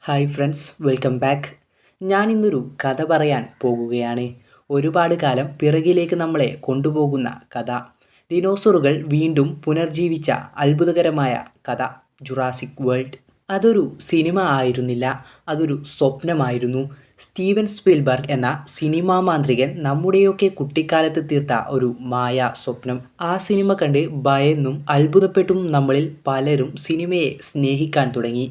Hi friends, welcome back. ഞാനിന്നൊരു കഥ പറയാൻ പോകുകയാണ്. ഒരുപാട് കാലം പിറകിലേക്ക് നമ്മളെ കൊണ്ടുപോകുന്ന കഥ. ദിനോസറുകൾ വീണ്ടും പുനർജീവിച്ച അത്ഭുതകരമായ കഥ. Jurassic world. അതൊരു സിനിമ ആയിരുന്നില്ല, അതൊരു സ്വപ്നമായിരുന്നു. സ്റ്റീവൻ സ്പീൽബർഗ് എന്ന സിനിമാ മാന്ത്രികൻ നമ്മുടെയൊക്കെ കുട്ടിക്കാലത്ത് തീർത്ത ഒരു മായ സ്വപ്നം. ആ സിനിമ കണ്ട് ഭയന്നും അത്ഭുതപ്പെട്ടും നമ്മളിൽ പലരും സിനിമയെ സ്നേഹിക്കാൻ തുടങ്ങി.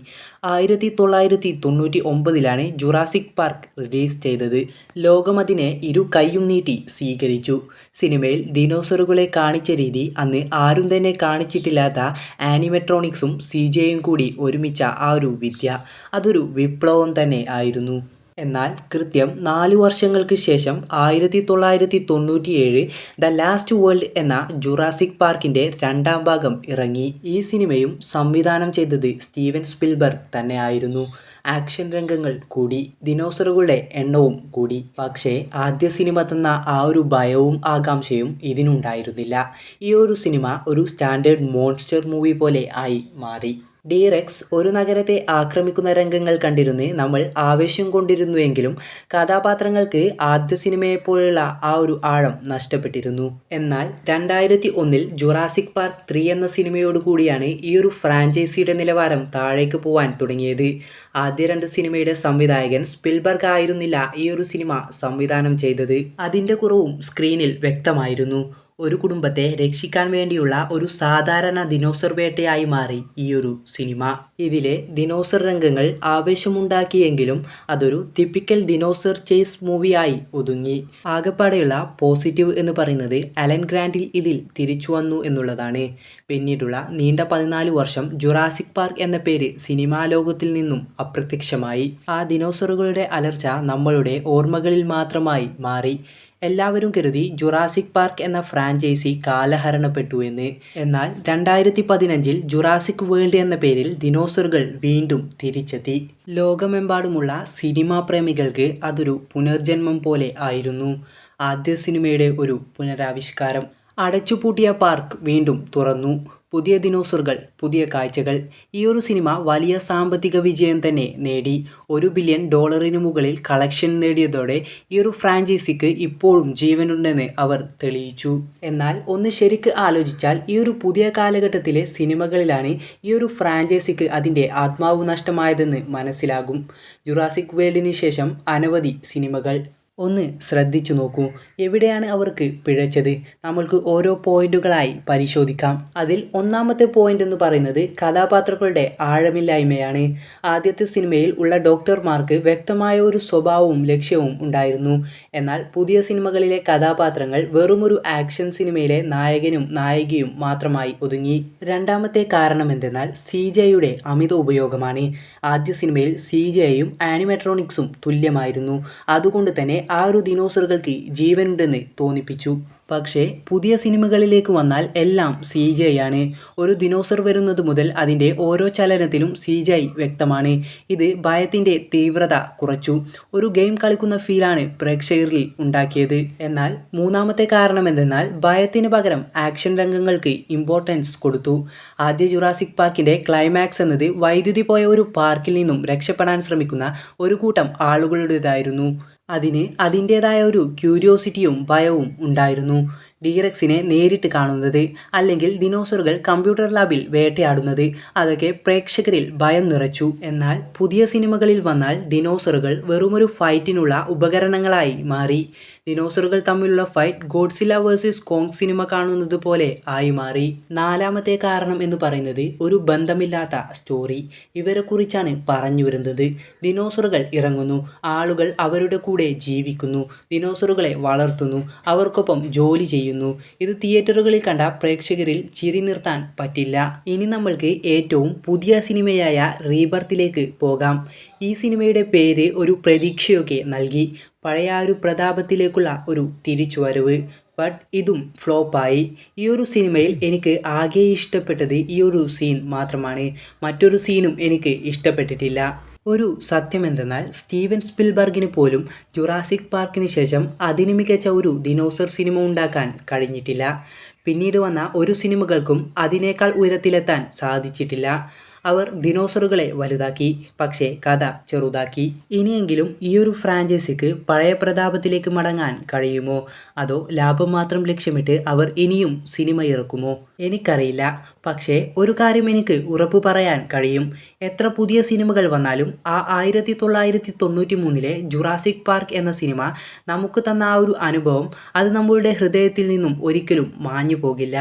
1999 ജുറാസിക് പാർക്ക് റിലീസ് ചെയ്തത്. ലോകമതിനെ ഇരു കൈയും നീട്ടി സ്വീകരിച്ചു. സിനിമയിൽ ദിനോസറുകളെ കാണിച്ച രീതി അന്ന് ആരും തന്നെ കാണിച്ചിട്ടില്ലാത്ത ആനിമെട്രോണിക്സും CGIയും കൂടി ഒരുമിച്ച ആ ഒരു വിദ്യ, അതൊരു വിപ്ലവം തന്നെ ആയിരുന്നു. എന്നാൽ കൃത്യം 4 വർഷങ്ങൾക്ക് ശേഷം 1997 ദ ലാസ്റ്റ് വേൾഡ് എന്ന ജുറാസിക് പാർക്കിൻ്റെ രണ്ടാം ഭാഗം ഇറങ്ങി. ഈ സിനിമയും സംവിധാനം ചെയ്തത് സ്റ്റീവൻ സ്പീൽബർഗ് തന്നെ ആയിരുന്നു. ആക്ഷൻ രംഗങ്ങൾ കൂടി, ദിനോസറുകളുടെ എണ്ണവും കൂടി. പക്ഷേ ആദ്യ സിനിമ തന്ന ആ ഒരു ഭയവും ആകാംക്ഷയും ഇതിനുണ്ടായിരുന്നില്ല. ഈ ഒരു സിനിമ ഒരു സ്റ്റാൻഡേർഡ് മോൺസ്റ്റർ മൂവി പോലെ ആയി മാറി. ഡി-റെക്സ് ഒരു നഗരത്തെ ആക്രമിക്കുന്ന രംഗങ്ങൾ കണ്ടിരുന്ന് നമ്മൾ ആവേശം കൊണ്ടിരുന്നുവെങ്കിലും കഥാപാത്രങ്ങൾക്ക് ആദ്യ സിനിമയെപ്പോലുള്ള ആ ഒരു ആഴം നഷ്ടപ്പെട്ടിരുന്നു. എന്നാൽ 2001 ജുറാസിക് പാർക്ക് 3 എന്ന സിനിമയോട് കൂടിയാണ് ഈ ഒരു ഫ്രാഞ്ചൈസിയുടെ നിലവാരം താഴേക്ക് പോവാൻ തുടങ്ങിയത്. ആദ്യ 2 സിനിമയുടെ സംവിധായകൻ സ്പിൽബർഗ് ആയിരുന്നില്ല ഈ ഒരു സിനിമ സംവിധാനം ചെയ്തത്. അതിൻ്റെ കുറവും സ്ക്രീനിൽ വ്യക്തമായിരുന്നു. ഒരു കുടുംബത്തെ രക്ഷിക്കാൻ വേണ്ടിയുള്ള ഒരു സാധാരണ ദിനോസർ വേട്ടയായി മാറി ഈ ഒരു സിനിമ. ഇതിലെ ദിനോസർ രംഗങ്ങൾ ആവേശമുണ്ടാക്കിയെങ്കിലും അതൊരു ടിപ്പിക്കൽ ദിനോസർ ചേസ് മൂവിയായി ഒതുങ്ങി. ആകെപ്പാടെയുള്ള പോസിറ്റീവ് എന്ന് പറയുന്നത് അലൻ ഗ്രാൻഡിൽ ഇതിൽ തിരിച്ചു വന്നു എന്നുള്ളതാണ്. പിന്നീടുള്ള നീണ്ട 14 വർഷം ജുറാസിക് പാർക്ക് എന്ന പേര് സിനിമാ ലോകത്തിൽ നിന്നും അപ്രത്യക്ഷമായി. ആ ദിനോസറുകളുടെ അലർച്ച നമ്മളുടെ ഓർമ്മകളിൽ മാത്രമായി മാറി. എല്ലാവരും കരുതി ജുറാസിക് പാർക്ക് എന്ന ഫ്രാഞ്ചൈസി കാലഹരണപ്പെട്ടു എന്ന്. എന്നാൽ 2015 ജുറാസിക് വേൾഡ് എന്ന പേരിൽ ദിനോസറുകൾ വീണ്ടും തിരിച്ചെത്തി. ലോകമെമ്പാടുമുള്ള സിനിമാ പ്രേമികൾക്ക് അതൊരു പുനർജന്മം പോലെ ആയിരുന്നു. ആദ്യ സിനിമയുടെ ഒരു പുനരാവിഷ്കാരം. അടച്ചുപൂട്ടിയ പാർക്ക് വീണ്ടും തുറന്നു. പുതിയ ദിനോസറുകൾ, പുതിയ കാഴ്ചകൾ. ഈ ഒരു സിനിമ വലിയ സാമ്പത്തിക വിജയം തന്നെ നേടി. $1 ബില്യൺ മുകളിൽ കളക്ഷൻ നേടിയതോടെ ഈ ഒരു ഫ്രാഞ്ചൈസിക്ക് ഇപ്പോഴും ജീവനുണ്ടെന്ന് അവർ തെളിയിച്ചു. എന്നാൽ ഒന്ന് ശരിക്ക് ആലോചിച്ചാൽ ഈ ഒരു പുതിയ കാലഘട്ടത്തിലെ സിനിമകളിലാണ് ഈ ഒരു ഫ്രാഞ്ചൈസിക്ക് അതിൻ്റെ ആത്മാവ് നഷ്ടമായതെന്ന് മനസ്സിലാകും. ജുറാസിക് വേൾഡിന് ശേഷം അനവധി സിനിമകൾ. ഒന്ന് ശ്രദ്ധിച്ചു നോക്കൂ, എവിടെയാണ് അവർക്ക് പിഴച്ചത്? നമ്മൾക്ക് ഓരോ പോയിന്റുകളായി പരിശോധിക്കാം. അതിൽ ഒന്നാമത്തെ പോയിന്റ് എന്ന് പറയുന്നത് കഥാപാത്രങ്ങളുടെ ആഴമില്ലായ്മയാണ്. ആദ്യത്തെ സിനിമയിൽ ഉള്ള ഡോക്ടർമാർക്ക് വ്യക്തമായ ഒരു സ്വഭാവവും ലക്ഷ്യവും ഉണ്ടായിരുന്നു. എന്നാൽ പുതിയ സിനിമകളിലെ കഥാപാത്രങ്ങൾ വെറുമൊരു ആക്ഷൻ സിനിമയിലെ നായകനും നായികയും മാത്രമായി ഒതുങ്ങി. രണ്ടാമത്തെ കാരണം എന്തെന്നാൽ CGIയുടെ അമിത ഉപയോഗമാണ്. ആദ്യ സിനിമയിൽ CGIയും ആനിമെട്രോണിക്സും തുല്യമായിരുന്നു. അതുകൊണ്ട് തന്നെ ആ ഒരു ദിനോസറുകൾക്ക് ജീവനുണ്ടെന്ന് തോന്നിപ്പിച്ചു. പക്ഷേ പുതിയ സിനിമകളിലേക്ക് വന്നാൽ എല്ലാം CGI ആണ്. ഒരു ദിനോസർ വരുന്നത് മുതൽ അതിൻ്റെ ഓരോ ചലനത്തിലും CGI വ്യക്തമാണ്. ഇത് ഭയത്തിൻ്റെ തീവ്രത കുറച്ചു. ഒരു ഗെയിം കളിക്കുന്ന ഫീലാണ് പ്രേക്ഷകരിൽ ഉണ്ടാക്കിയത്. എന്നാൽ മൂന്നാമത്തെ കാരണം എന്തെന്നാൽ ഭയത്തിന് പകരം ആക്ഷൻ രംഗങ്ങൾക്ക് ഇമ്പോർട്ടൻസ് കൊടുത്തു. ആദ്യ ജുറാസിക് പാർക്കിൻ്റെ ക്ലൈമാക്സ് എന്നത് വൈദ്യുതി പോയ ഒരു പാർക്കിൽ നിന്നും രക്ഷപ്പെടാൻ ശ്രമിക്കുന്ന ഒരു കൂട്ടം ആളുകളുടേതായിരുന്നു. അതിന് അതിൻ്റേതായ ഒരു ക്യൂരിയോസിറ്റിയും ഭയവും ഉണ്ടായിരുന്നു. ഡി-റെക്സിനെ നേരിട്ട് കാണുന്നത്, അല്ലെങ്കിൽ ദിനോസറുകൾ കമ്പ്യൂട്ടർ ലാബിൽ വേട്ടയാടുന്നത്, അതൊക്കെ പ്രേക്ഷകരിൽ ഭയം നിറച്ചു. എന്നാൽ പുതിയ സിനിമകളിൽ വന്നാൽ ദിനോസറുകൾ വെറുമൊരു ഫൈറ്റിനുള്ള ഉപകരണങ്ങളായി മാറി. ദിനോസറുകൾ തമ്മിലുള്ള fight Godzilla versus Kong cinema കാണുന്നത് പോലെ ആയി മാറി. നാലാമത്തെ കാരണം എന്ന് പറയുന്നത് ഒരു ബന്ധമില്ലാത്ത സ്റ്റോറി. ഇവരെക്കുറിച്ചാണ് പറഞ്ഞു വരുന്നത്. ദിനോസറുകൾ ഇറങ്ങുന്നു, ആളുകൾ അവരുടെ കൂടെ ജീവിക്കുന്നു, ദിനോസറുകളെ വളർത്തുന്നു, അവർക്കൊപ്പം ജോലി ചെയ്യുന്നു. ഇത് തിയേറ്ററുകളിൽ കണ്ട പ്രേക്ഷകരിൽ ചിരി നിർത്താൻ പറ്റില്ല. ഇനി നമ്മൾക്ക് ഏറ്റവും പുതിയ സിനിമയായ റീബർത്തിലേക്ക് പോകാം. ഈ സിനിമയുടെ പേര് ഒരു പ്രതീക്ഷയൊക്കെ നൽകി, പഴയ ഒരു പ്രതാപത്തിലേക്കുള്ള ഒരു തിരിച്ചുവരവ്. ബട്ട് ഇതും ഫ്ലോപ്പായി. ഈ ഒരു സിനിമയിൽ എനിക്ക് ആകെ ഇഷ്ടപ്പെട്ടത് ഈ ഒരു സീൻ മാത്രമാണ്. മറ്റൊരു സീനും എനിക്ക് ഇഷ്ടപ്പെട്ടിട്ടില്ല. ഒരു സത്യം എന്തെന്നാൽ സ്റ്റീവൻ സ്പിൽബർഗിന് പോലും ജുറാസിക് പാർക്കിന് ശേഷം അതിന് മികച്ച ഒരു ദിനോസർ സിനിമ ഉണ്ടാക്കാൻ കഴിഞ്ഞിട്ടില്ല. പിന്നീട് വന്ന ഒരു സിനിമകൾക്കും അതിനേക്കാൾ ഉയരത്തിലെത്താൻ സാധിച്ചിട്ടില്ല. അവർ ദിനോസറുകളെ വലുതാക്കി, പക്ഷേ കഥ ചെറുതാക്കി. ഇനിയെങ്കിലും ഈ ഒരു ഫ്രാഞ്ചൈസിക്ക് പഴയ പ്രതാപത്തിലേക്ക് മടങ്ങാൻ കഴിയുമോ, അതോ ലാഭം മാത്രം ലക്ഷ്യമിട്ട് അവർ ഇനിയും സിനിമ ഇറക്കുമോ? എനിക്കറിയില്ല. പക്ഷേ ഒരു കാര്യം എനിക്ക് ഉറപ്പു പറയാൻ കഴിയും. എത്ര പുതിയ സിനിമകൾ വന്നാലും ആ 1993 ജുറാസിക് പാർക്ക് എന്ന സിനിമ നമുക്ക് തന്ന ആ ഒരു അനുഭവം അത് നമ്മളുടെ ഹൃദയത്തിൽ നിന്നും ഒരിക്കലും മാഞ്ഞു പോകില്ല.